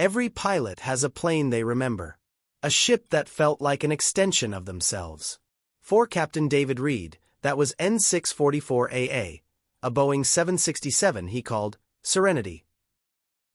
Every pilot has a plane they remember. A ship that felt like an extension of themselves. For Captain David Reed, that was N644AA, a Boeing 767 he called Serenity.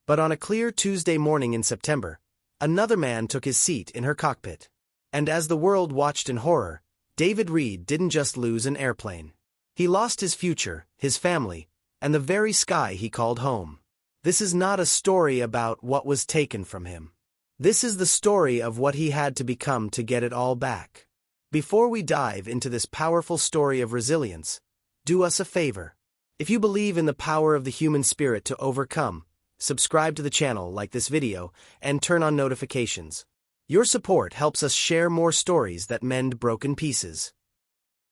But on a clear Tuesday morning in September, another man took his seat in her cockpit. And as the world watched in horror, David Reed didn't just lose an airplane. He lost his future, his family, and the very sky he called home. This is not a story about what was taken from him. This is the story of what he had to become to get it all back. Before we dive into this powerful story of resilience, do us a favor. If you believe in the power of the human spirit to overcome, subscribe to the channel, like this video, and turn on notifications. Your support helps us share more stories that mend broken pieces.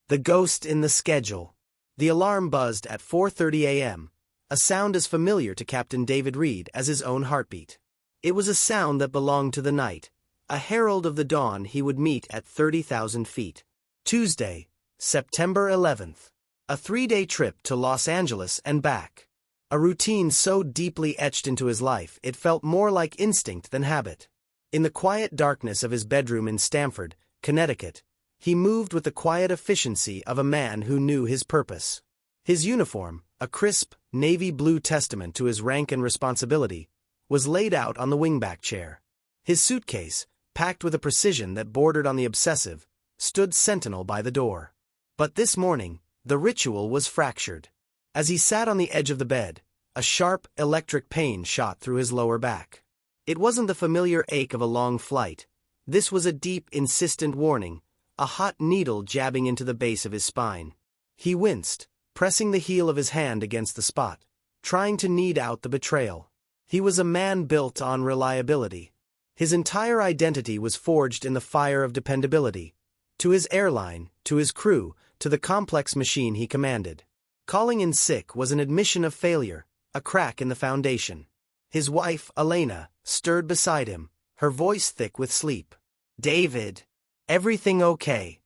The ghost in the schedule. The alarm buzzed at 4:30 a.m., a sound as familiar to Captain David Reed as his own heartbeat. It was a sound that belonged to the night, a herald of the dawn he would meet at 30,000 feet. Tuesday, September 11th. A 3-day trip to Los Angeles and back. A routine so deeply etched into his life it felt more like instinct than habit. In the quiet darkness of his bedroom in Stamford, Connecticut, he moved with the quiet efficiency of a man who knew his purpose. His uniform, a crisp, navy blue testament to his rank and responsibility, was laid out on the wingback chair. His suitcase, packed with a precision that bordered on the obsessive, stood sentinel by the door. But this morning, the ritual was fractured. As he sat on the edge of the bed, a sharp, electric pain shot through his lower back. It wasn't the familiar ache of a long flight. This was a deep, insistent warning, a hot needle jabbing into the base of his spine. He winced, pressing the heel of his hand against the spot, trying to knead out the betrayal. He was a man built on reliability. His entire identity was forged in the fire of dependability. To his airline, to his crew, to the complex machine he commanded. Calling in sick was an admission of failure, a crack in the foundation. His wife, Elena, stirred beside him, her voice thick with sleep. "David, everything okay?"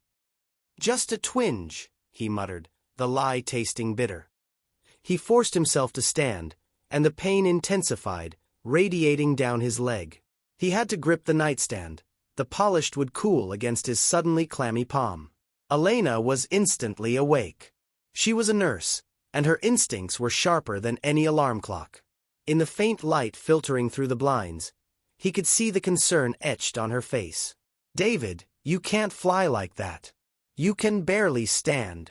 "Just a twinge," he muttered, the lie tasting bitter. He forced himself to stand, and the pain intensified, radiating down his leg. He had to grip the nightstand. The polished wood cool against his suddenly clammy palm. Elena was instantly awake. She was a nurse, and her instincts were sharper than any alarm clock. In the faint light filtering through the blinds, he could see the concern etched on her face. "David, you can't fly like that. You can barely stand."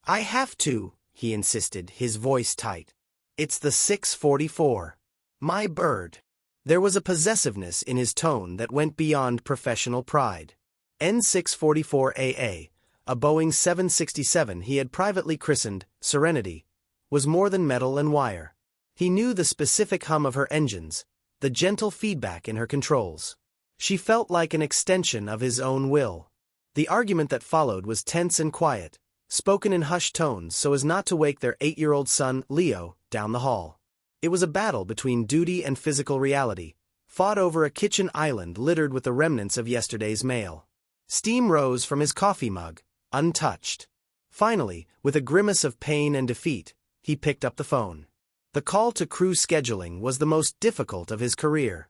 "I have to," he insisted, his voice tight. "It's the 644. My bird." There was a possessiveness in his tone that went beyond professional pride. N644AA, a Boeing 767 he had privately christened Serenity, was more than metal and wire. He knew the specific hum of her engines, the gentle feedback in her controls. She felt like an extension of his own will. The argument that followed was tense and quiet, spoken in hushed tones so as not to wake their 8-year-old son, Leo, down the hall. It was a battle between duty and physical reality, fought over a kitchen island littered with the remnants of yesterday's mail. Steam rose from his coffee mug, untouched. Finally, with a grimace of pain and defeat, he picked up the phone. The call to crew scheduling was the most difficult of his career.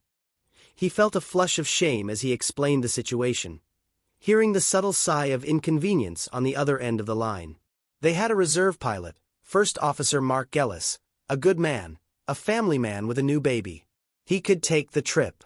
He felt a flush of shame as he explained the situation, hearing the subtle sigh of inconvenience on the other end of the line. They had a reserve pilot, First Officer Mark Gellis, a good man, a family man with a new baby. He could take the trip.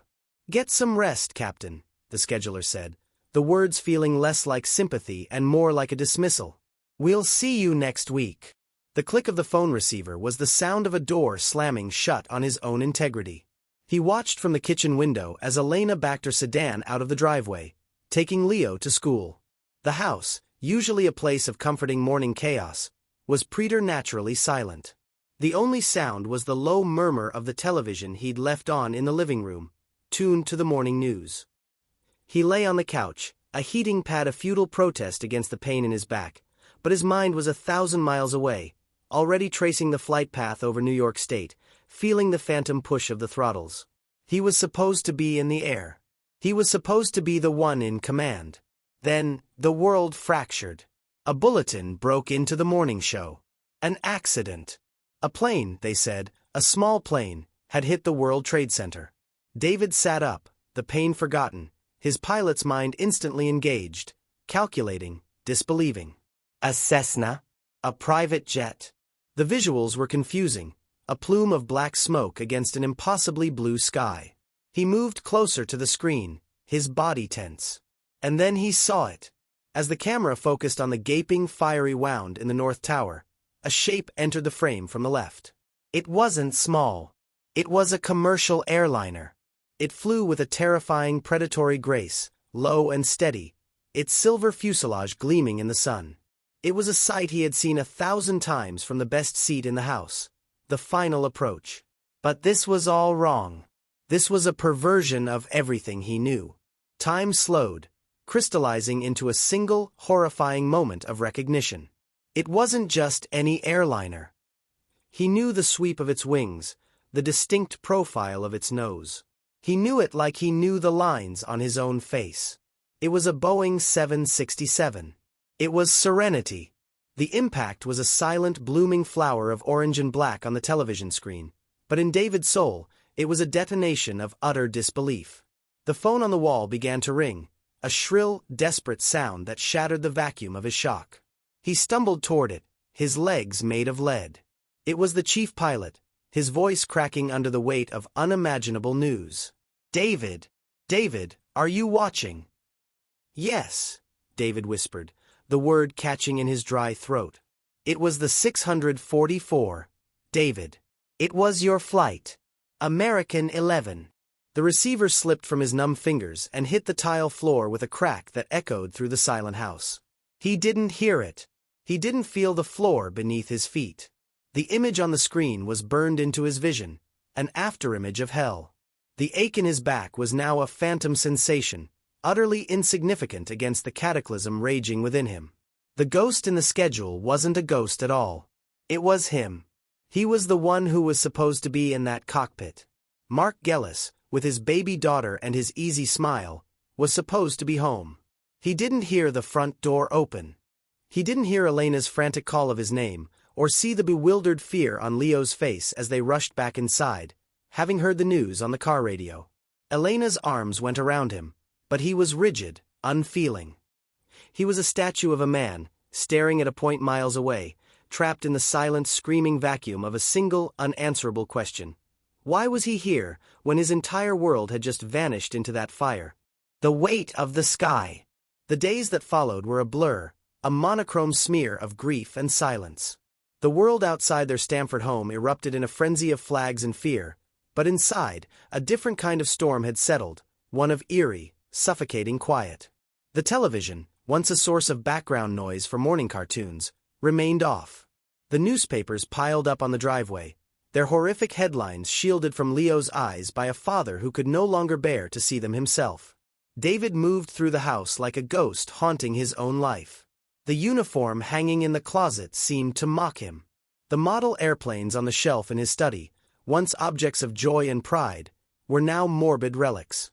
"Get some rest, Captain," the scheduler said, the words feeling less like sympathy and more like a dismissal. "We'll see you next week." The click of the phone receiver was the sound of a door slamming shut on his own integrity. He watched from the kitchen window as Elena backed her sedan out of the driveway, taking Leo to school. The house, usually a place of comforting morning chaos, was preternaturally silent. The only sound was the low murmur of the television he'd left on in the living room, tuned to the morning news. He lay on the couch, a heating pad a futile protest against the pain in his back, but his mind was 1,000 miles away, already tracing the flight path over New York State, feeling the phantom push of the throttles. He was supposed to be in the air. He was supposed to be the one in command. Then, the world fractured. A bulletin broke into the morning show. An accident. A plane, they said, a small plane, had hit the World Trade Center. David sat up, the pain forgotten, his pilot's mind instantly engaged, calculating, disbelieving. A Cessna? A private jet? The visuals were confusing, a plume of black smoke against an impossibly blue sky. He moved closer to the screen, his body tense. And then he saw it. As the camera focused on the gaping, fiery wound in the North Tower, a shape entered the frame from the left. It wasn't small. It was a commercial airliner. It flew with a terrifying predatory grace, low and steady, its silver fuselage gleaming in the sun. It was a sight he had seen 1,000 times from the best seat in the house. The final approach. But this was all wrong. This was a perversion of everything he knew. Time slowed, crystallizing into a single, horrifying moment of recognition. It wasn't just any airliner. He knew the sweep of its wings, the distinct profile of its nose. He knew it like he knew the lines on his own face. It was a Boeing 767. It was Serenity. The impact was a silent, blooming flower of orange and black on the television screen, but in David's soul, it was a detonation of utter disbelief. The phone on the wall began to ring, a shrill, desperate sound that shattered the vacuum of his shock. He stumbled toward it, his legs made of lead. It was the chief pilot, his voice cracking under the weight of unimaginable news. David! David, are you watching? Yes, David whispered, the word catching in his dry throat. It was the 644, David. It was your flight. American 11. The receiver slipped from his numb fingers and hit the tile floor with a crack that echoed through the silent house. He didn't hear it. He didn't feel the floor beneath his feet. The image on the screen was burned into his vision, an afterimage of hell. The ache in his back was now a phantom sensation, utterly insignificant against the cataclysm raging within him. The ghost in the schedule wasn't a ghost at all. It was him. He was the one who was supposed to be in that cockpit. Mark Gellis, with his baby daughter and his easy smile, was supposed to be home. He didn't hear the front door open. He didn't hear Elena's frantic call of his name, or see the bewildered fear on Leo's face as they rushed back inside, having heard the news on the car radio. Elena's arms went around him, but he was rigid, unfeeling. He was a statue of a man, staring at a point miles away, trapped in the silent, screaming vacuum of a single, unanswerable question. Why was he here when his entire world had just vanished into that fire? The weight of the sky. The days that followed were a blur, a monochrome smear of grief and silence. The world outside their Stamford home erupted in a frenzy of flags and fear, but inside, a different kind of storm had settled, one of eerie, suffocating quiet. The television, once a source of background noise for morning cartoons, remained off. The newspapers piled up on the driveway, their horrific headlines shielded from Leo's eyes by a father who could no longer bear to see them himself. David moved through the house like a ghost haunting his own life. The uniform hanging in the closet seemed to mock him. The model airplanes on the shelf in his study, once objects of joy and pride, were now morbid relics.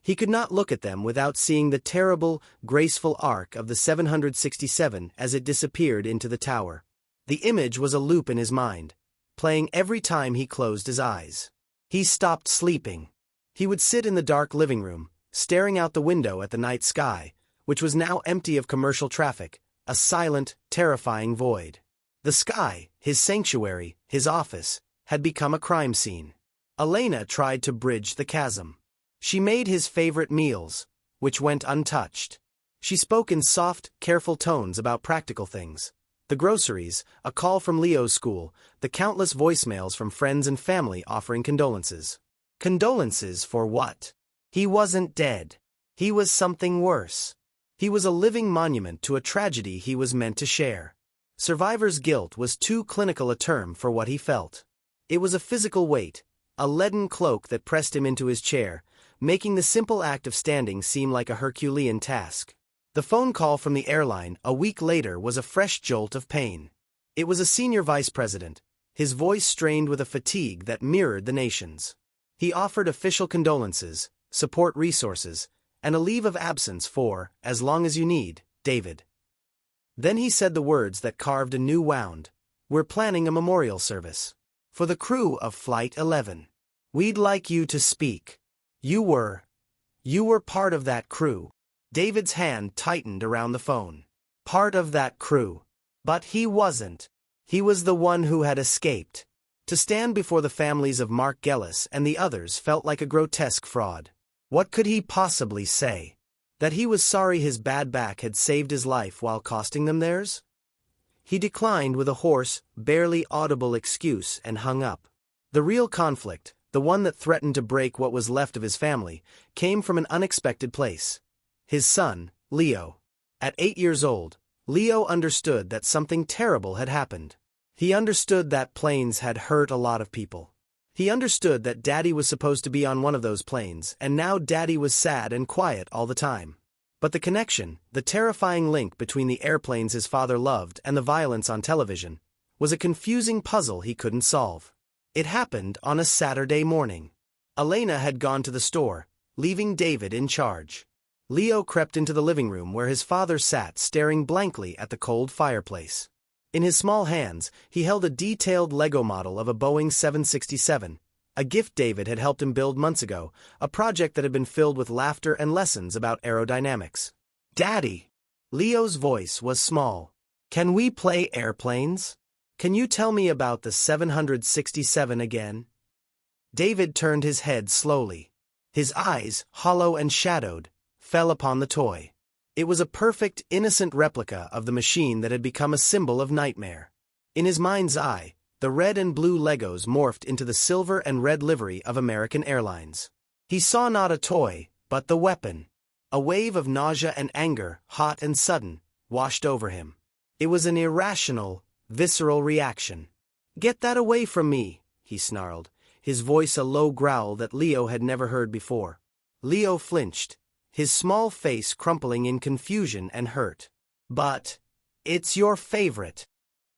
He could not look at them without seeing the terrible, graceful arc of the 767 as it disappeared into the tower. The image was a loop in his mind, playing every time he closed his eyes. He stopped sleeping. He would sit in the dark living room, staring out the window at the night sky, which was now empty of commercial traffic, a silent, terrifying void. The sky, his sanctuary, his office, had become a crime scene. Elena tried to bridge the chasm. She made his favorite meals, which went untouched. She spoke in soft, careful tones about practical things. The groceries, a call from Leo's school, the countless voicemails from friends and family offering condolences. Condolences for what? He wasn't dead. He was something worse. He was a living monument to a tragedy he was meant to share. Survivor's guilt was too clinical a term for what he felt. It was a physical weight, a leaden cloak that pressed him into his chair, making the simple act of standing seem like a Herculean task. The phone call from the airline a week later was a fresh jolt of pain. It was a senior vice president, his voice strained with a fatigue that mirrored the nation's. He offered official condolences, support resources, and a leave of absence for, as long as you need, David. Then he said the words that carved a new wound. We're planning a memorial service for the crew of Flight 11. We'd like you to speak. You were part of that crew. David's hand tightened around the phone. Part of that crew. But he wasn't. He was the one who had escaped. To stand before the families of Mark Gellis and the others felt like a grotesque fraud. What could he possibly say? That he was sorry his bad back had saved his life while costing them theirs? He declined with a hoarse, barely audible excuse and hung up. The real conflict, the one that threatened to break what was left of his family, came from an unexpected place. His son, Leo. At 8 years old, Leo understood that something terrible had happened. He understood that planes had hurt a lot of people. He understood that Daddy was supposed to be on one of those planes, and now Daddy was sad and quiet all the time. But the connection, the terrifying link between the airplanes his father loved and the violence on television, was a confusing puzzle he couldn't solve. It happened on a Saturday morning. Elena had gone to the store, leaving David in charge. Leo crept into the living room where his father sat staring blankly at the cold fireplace. In his small hands, he held a detailed Lego model of a Boeing 767, a gift David had helped him build months ago, a project that had been filled with laughter and lessons about aerodynamics. Daddy! Leo's voice was small. Can we play airplanes? Can you tell me about the 767 again? David turned his head slowly. His eyes, hollow and shadowed, fell upon the toy. It was a perfect, innocent replica of the machine that had become a symbol of nightmare. In his mind's eye, the red and blue Legos morphed into the silver and red livery of American Airlines. He saw not a toy, but the weapon. A wave of nausea and anger, hot and sudden, washed over him. It was an irrational, visceral reaction. "Get that away from me," he snarled, his voice a low growl that Leo had never heard before. Leo flinched, his small face crumpling in confusion and hurt. "But it's your favorite.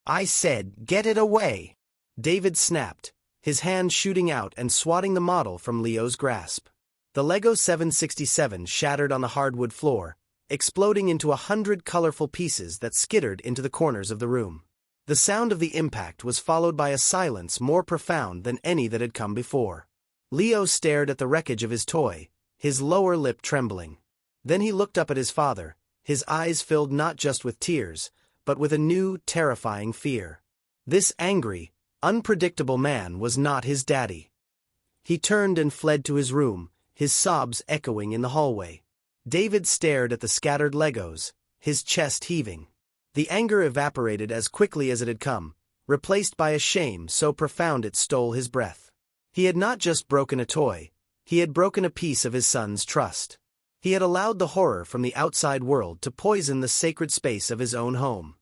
I said, get it away." David snapped, his hand shooting out and swatting the model from Leo's grasp. The Lego 767 shattered on the hardwood floor, exploding into 100 colorful pieces that skittered into the corners of the room. The sound of the impact was followed by a silence more profound than any that had come before. Leo stared at the wreckage of his toy, his lower lip trembling. Then he looked up at his father, his eyes filled not just with tears, but with a new, terrifying fear. This angry, unpredictable man was not his daddy. He turned and fled to his room, his sobs echoing in the hallway. David stared at the scattered Legos, his chest heaving. The anger evaporated as quickly as it had come, replaced by a shame so profound it stole his breath. He had not just broken a toy, he had broken a piece of his son's trust. He had allowed the horror from the outside world to poison the sacred space of his own home.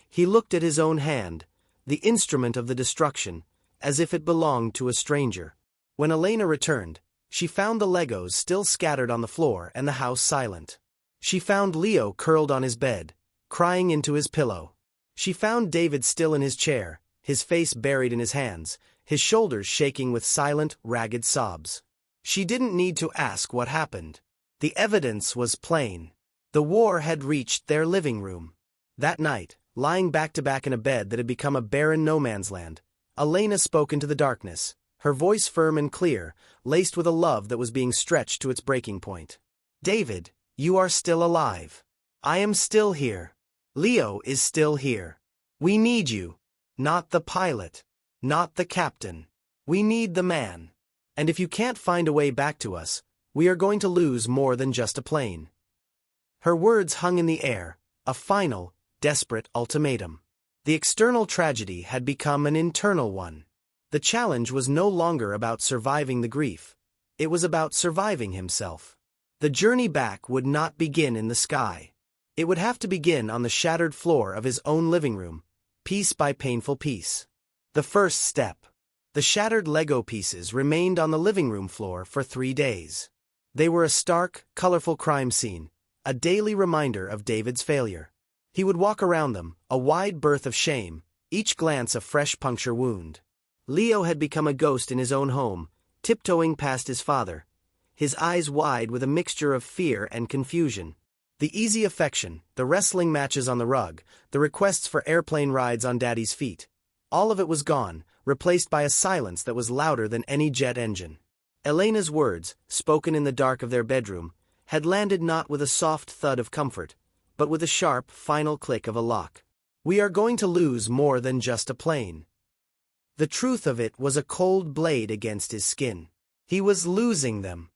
He looked at his own hand, the instrument of the destruction, as if it belonged to a stranger. When Elena returned, she found the Legos still scattered on the floor and the house silent. She found Leo curled on his bed, crying into his pillow. She found David still in his chair, his face buried in his hands, his shoulders shaking with silent, ragged sobs. She didn't need to ask what happened. The evidence was plain. The war had reached their living room. That night, lying back-to-back in a bed that had become a barren no-man's land, Elena spoke into the darkness, her voice firm and clear, laced with a love that was being stretched to its breaking point. "David, you are still alive. I am still here. Leo is still here. We need you. Not the pilot. Not the captain. We need the man. And if you can't find a way back to us, we are going to lose more than just a plane." Her words hung in the air, a final, desperate ultimatum. The external tragedy had become an internal one. The challenge was no longer about surviving the grief. It was about surviving himself. The journey back would not begin in the sky. It would have to begin on the shattered floor of his own living room, piece by painful piece. The first step. The shattered Lego pieces remained on the living room floor for 3 days. They were a stark, colorful crime scene, a daily reminder of David's failure. He would walk around them, a wide berth of shame, each glance a fresh puncture wound. Leo had become a ghost in his own home, tiptoeing past his father, his eyes wide with a mixture of fear and confusion. The easy affection, the wrestling matches on the rug, the requests for airplane rides on Daddy's feet, all of it was gone, replaced by a silence that was louder than any jet engine. Elena's words, spoken in the dark of their bedroom, had landed not with a soft thud of comfort, but with a sharp, final click of a lock. "We are going to lose more than just a plane." The truth of it was a cold blade against his skin. He was losing them.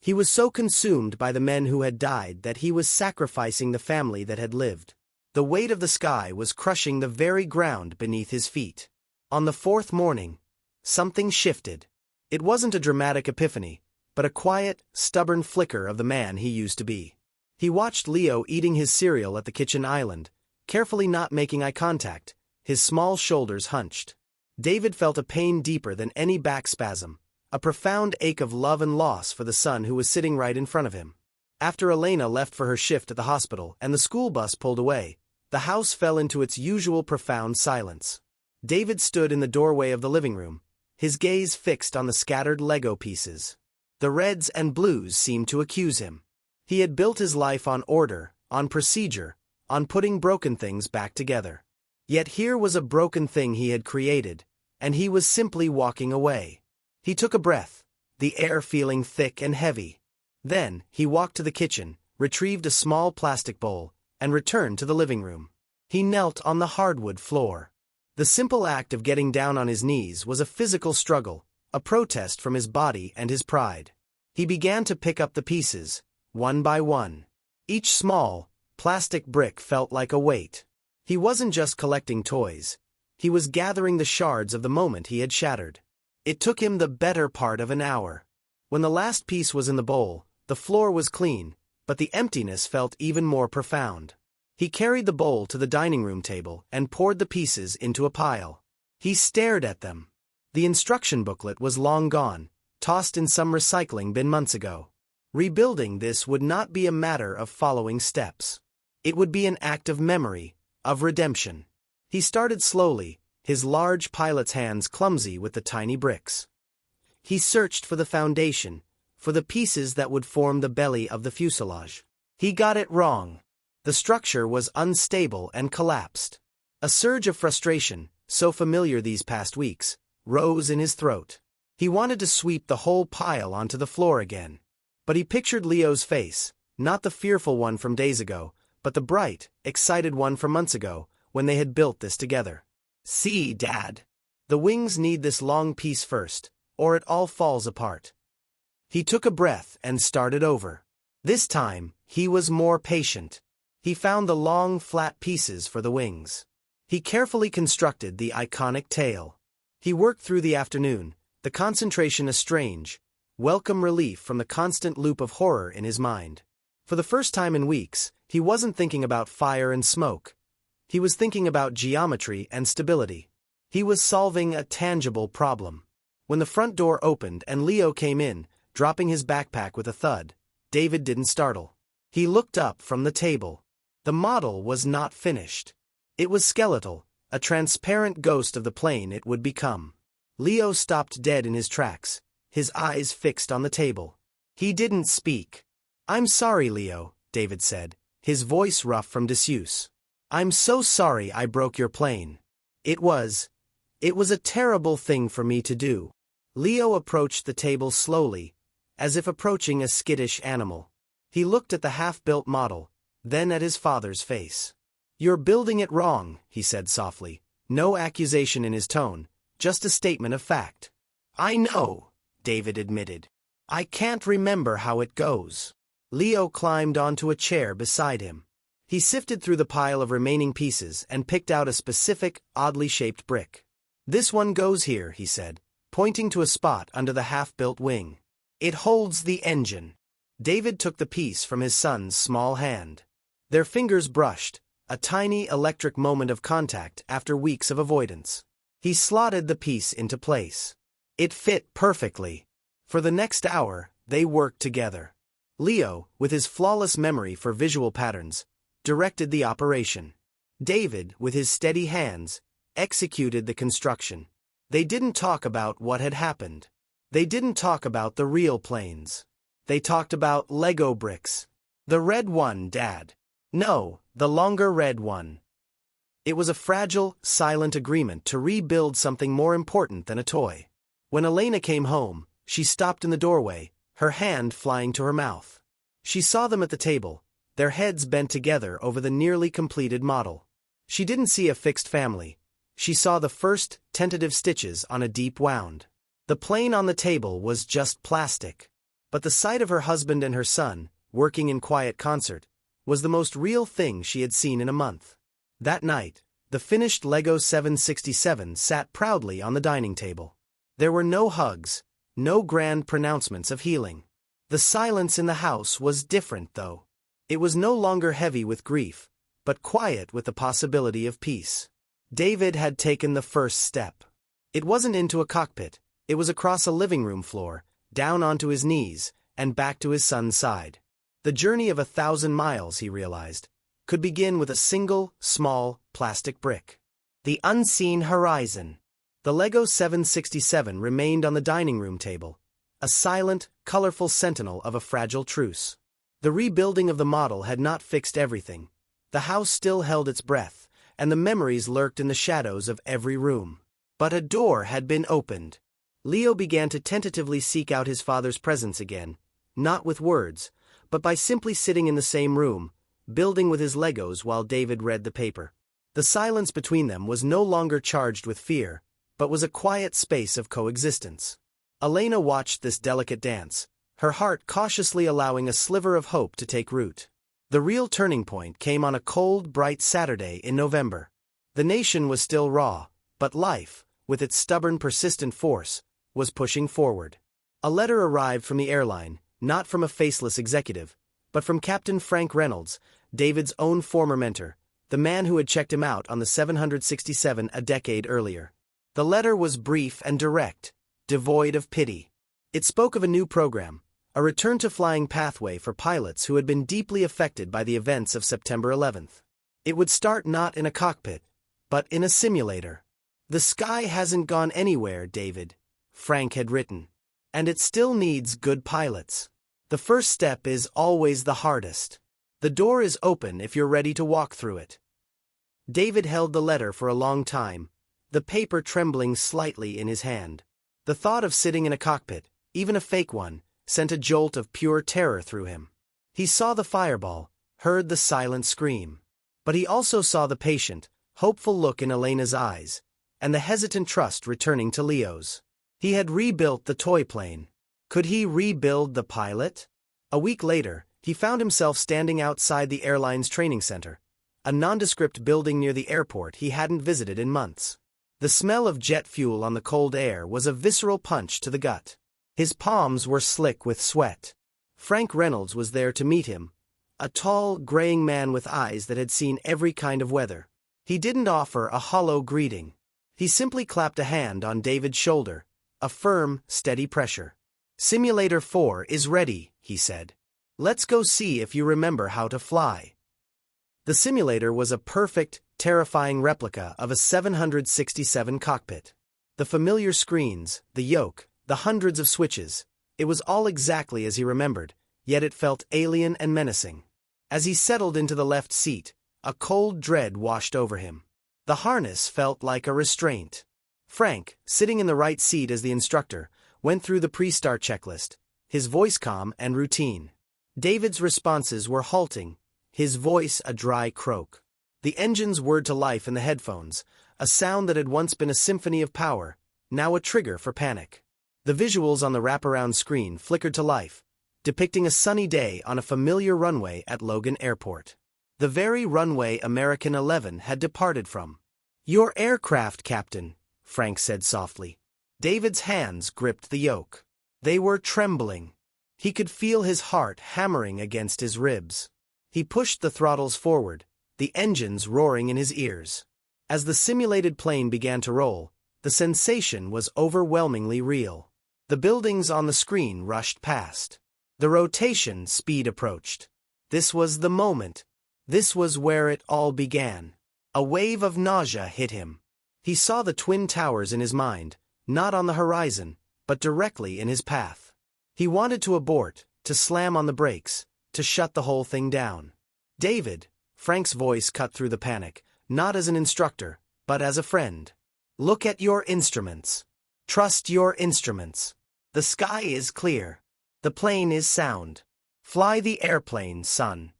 He was so consumed by the men who had died that he was sacrificing the family that had lived. The weight of the sky was crushing the very ground beneath his feet. On the fourth morning, something shifted. It wasn't a dramatic epiphany, but a quiet, stubborn flicker of the man he used to be. He watched Leo eating his cereal at the kitchen island, carefully not making eye contact, his small shoulders hunched. David felt a pain deeper than any back spasm, a profound ache of love and loss for the son who was sitting right in front of him. After Elena left for her shift at the hospital and the school bus pulled away, the house fell into its usual profound silence. David stood in the doorway of the living room, his gaze fixed on the scattered Lego pieces. The reds and blues seemed to accuse him. He had built his life on order, on procedure, on putting broken things back together. Yet here was a broken thing he had created, and he was simply walking away. He took a breath, the air feeling thick and heavy. Then, he walked to the kitchen, retrieved a small plastic bowl, and returned to the living room. He knelt on the hardwood floor. The simple act of getting down on his knees was a physical struggle, a protest from his body and his pride. He began to pick up the pieces, one by one. Each small, plastic brick felt like a weight. He wasn't just collecting toys. He was gathering the shards of the moment he had shattered. It took him the better part of an hour. When the last piece was in the bowl, the floor was clean, but the emptiness felt even more profound. He carried the bowl to the dining room table and poured the pieces into a pile. He stared at them. The instruction booklet was long gone, tossed in some recycling bin months ago. Rebuilding this would not be a matter of following steps. It would be an act of memory, of redemption. He started slowly, his large pilot's hands clumsy with the tiny bricks. He searched for the foundation, for the pieces that would form the belly of the fuselage. He got it wrong. The structure was unstable and collapsed. A surge of frustration, so familiar these past weeks, rose in his throat. He wanted to sweep the whole pile onto the floor again. But he pictured Leo's face, not the fearful one from days ago, but the bright, excited one from months ago, when they had built this together. "See, Dad. The wings need this long piece first, or it all falls apart." He took a breath and started over. This time, he was more patient. He found the long, flat pieces for the wings. He carefully constructed the iconic tail. He worked through the afternoon, the concentration a strange, welcome relief from the constant loop of horror in his mind. For the first time in weeks, he wasn't thinking about fire and smoke. He was thinking about geometry and stability. He was solving a tangible problem. When the front door opened and Leo came in, dropping his backpack with a thud, David didn't startle. He looked up from the table. The model was not finished. It was skeletal, a transparent ghost of the plane it would become. Leo stopped dead in his tracks, his eyes fixed on the table. He didn't speak. "I'm sorry, Leo," David said, his voice rough from disuse. "I'm so sorry I broke your plane. It was a terrible thing for me to do." Leo approached the table slowly, as if approaching a skittish animal. He looked at the half-built model, then at his father's face. "You're building it wrong," he said softly, no accusation in his tone, just a statement of fact. "I know," David admitted. "I can't remember how it goes." Leo climbed onto a chair beside him. He sifted through the pile of remaining pieces and picked out a specific, oddly shaped brick. "This one goes here," he said, pointing to a spot under the half-built wing. "It holds the engine." David took the piece from his son's small hand. Their fingers brushed, a tiny electric moment of contact after weeks of avoidance. He slotted the piece into place. It fit perfectly. For the next hour, they worked together. Leo, with his flawless memory for visual patterns, directed the operation. David, with his steady hands, executed the construction. They didn't talk about what had happened. They didn't talk about the real planes. They talked about Lego bricks. "The red one, Dad." "No, the longer red one." It was a fragile, silent agreement to rebuild something more important than a toy. When Elena came home, she stopped in the doorway, her hand flying to her mouth. She saw them at the table, their heads bent together over the nearly completed model. She didn't see a fixed family. She saw the first tentative stitches on a deep wound. The plane on the table was just plastic. But the sight of her husband and her son, working in quiet concert, was the most real thing she had seen in a month. That night, the finished Lego 767 sat proudly on the dining table. There were no hugs, no grand pronouncements of healing. The silence in the house was different, though. It was no longer heavy with grief, but quiet with the possibility of peace. David had taken the first step. It wasn't into a cockpit, it was across a living room floor, down onto his knees, and back to his son's side. The journey of 1,000 miles, he realized, could begin with a single, small, plastic brick. The unseen horizon. The Lego 767 remained on the dining room table, a silent, colorful sentinel of a fragile truce. The rebuilding of the model had not fixed everything. The house still held its breath, and the memories lurked in the shadows of every room. But a door had been opened. Leo began to tentatively seek out his father's presence again, not with words, but by simply sitting in the same room, building with his Legos while David read the paper. The silence between them was no longer charged with fear, but was a quiet space of coexistence. Elena watched this delicate dance, her heart cautiously allowing a sliver of hope to take root. The real turning point came on a cold, bright Saturday in November. The nation was still raw, but life, with its stubborn, persistent force, was pushing forward. A letter arrived from the airline, not from a faceless executive, but from Captain Frank Reynolds, David's own former mentor, the man who had checked him out on the 767 a decade earlier. The letter was brief and direct, devoid of pity. It spoke of a new program, a return-to-flying pathway for pilots who had been deeply affected by the events of September 11th. It would start not in a cockpit, but in a simulator. "The sky hasn't gone anywhere, David," Frank had written. "And it still needs good pilots. The first step is always the hardest. The door is open if you're ready to walk through it." David held the letter for a long time, the paper trembling slightly in his hand. The thought of sitting in a cockpit, even a fake one, sent a jolt of pure terror through him. He saw the fireball, heard the silent scream. But he also saw the patient, hopeful look in Elena's eyes, and the hesitant trust returning to Leo's. He had rebuilt the toy plane. Could he rebuild the pilot? A week later, he found himself standing outside the airline's training center, a nondescript building near the airport he hadn't visited in months. The smell of jet fuel on the cold air was a visceral punch to the gut. His palms were slick with sweat. Frank Reynolds was there to meet him, a tall, graying man with eyes that had seen every kind of weather. He didn't offer a hollow greeting. He simply clapped a hand on David's shoulder, a firm, steady pressure. "Simulator 4 is ready," he said. "Let's go see if you remember how to fly." The simulator was a perfect, terrifying replica of a 767 cockpit. The familiar screens, the yoke, the hundreds of switches, it was all exactly as he remembered, yet it felt alien and menacing. As he settled into the left seat, a cold dread washed over him. The harness felt like a restraint. Frank, sitting in the right seat as the instructor, went through the pre-start checklist, his voice calm and routine. David's responses were halting, his voice a dry croak. The engines whirred to life in the headphones, a sound that had once been a symphony of power, now a trigger for panic. The visuals on the wraparound screen flickered to life, depicting a sunny day on a familiar runway at Logan Airport. The very runway American 11 had departed from. "Your aircraft, Captain," Frank said softly. David's hands gripped the yoke. They were trembling. He could feel his heart hammering against his ribs. He pushed the throttles forward, the engines roaring in his ears. As the simulated plane began to roll, the sensation was overwhelmingly real. The buildings on the screen rushed past. The rotation speed approached. This was the moment. This was where it all began. A wave of nausea hit him. He saw the twin towers in his mind, not on the horizon, but directly in his path. He wanted to abort, to slam on the brakes, to shut the whole thing down. "David," Frank's voice cut through the panic, not as an instructor, but as a friend. Look at your instruments. Trust your instruments. The sky is clear. The plane is sound. Fly the airplane, son.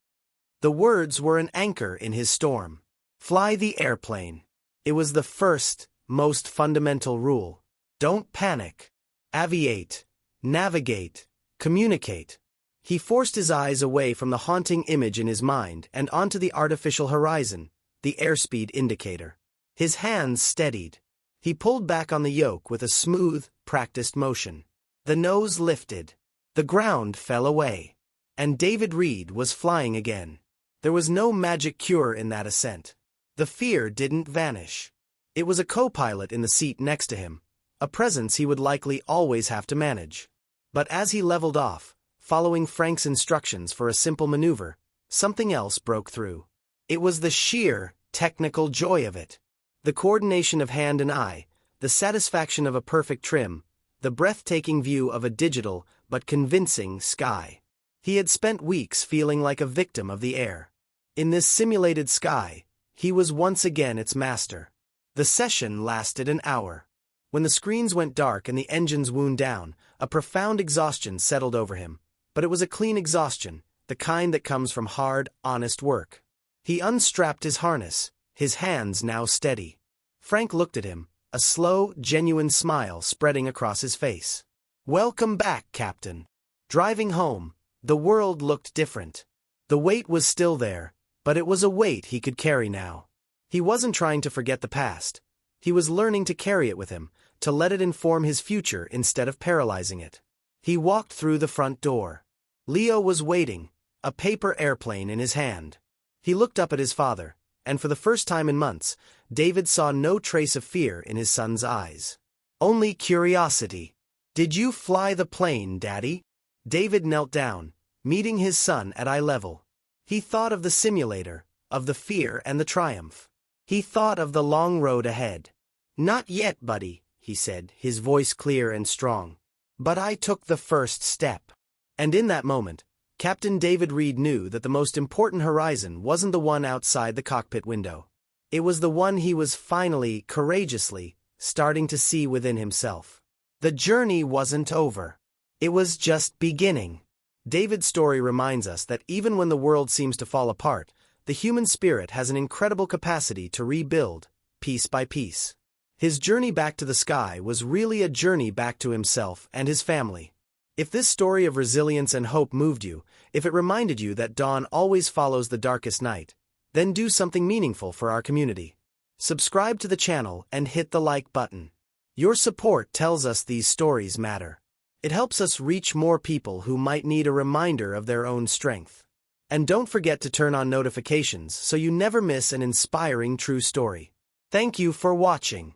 The words were an anchor in his storm. Fly the airplane. It was the first, most fundamental rule. Don't panic. Aviate. Navigate. Communicate. He forced his eyes away from the haunting image in his mind and onto the artificial horizon, the airspeed indicator. His hands steadied. He pulled back on the yoke with a smooth, practiced motion. The nose lifted. The ground fell away. And David Reed was flying again. There was no magic cure in that ascent. The fear didn't vanish. It was a co-pilot in the seat next to him, a presence he would likely always have to manage. But as he leveled off, following Frank's instructions for a simple maneuver, something else broke through. It was the sheer, technical joy of it. The coordination of hand and eye, the satisfaction of a perfect trim, the breathtaking view of a digital but convincing sky. He had spent weeks feeling like a victim of the air. In this simulated sky, he was once again its master. The session lasted an hour. When the screens went dark and the engines wound down, a profound exhaustion settled over him. But it was a clean exhaustion, the kind that comes from hard, honest work. He unstrapped his harness, his hands now steady. Frank looked at him, a slow, genuine smile spreading across his face. "Welcome back, Captain." Driving home, the world looked different. The weight was still there, but it was a weight he could carry now. He wasn't trying to forget the past. He was learning to carry it with him, to let it inform his future instead of paralyzing it. He walked through the front door. Leo was waiting, a paper airplane in his hand. He looked up at his father, and for the first time in months, David saw no trace of fear in his son's eyes. Only curiosity. "Did you fly the plane, Daddy?" David knelt down, meeting his son at eye level. He thought of the simulator, of the fear and the triumph. He thought of the long road ahead. "Not yet, buddy," he said, his voice clear and strong. "But I took the first step." And in that moment, Captain David Reed knew that the most important horizon wasn't the one outside the cockpit window. It was the one he was finally, courageously, starting to see within himself. The journey wasn't over. It was just beginning. David's story reminds us that even when the world seems to fall apart, the human spirit has an incredible capacity to rebuild, piece by piece. His journey back to the sky was really a journey back to himself and his family. If this story of resilience and hope moved you, if it reminded you that dawn always follows the darkest night, then do something meaningful for our community. Subscribe to the channel and hit the like button. Your support tells us these stories matter. It helps us reach more people who might need a reminder of their own strength. And don't forget to turn on notifications so you never miss an inspiring true story. Thank you for watching.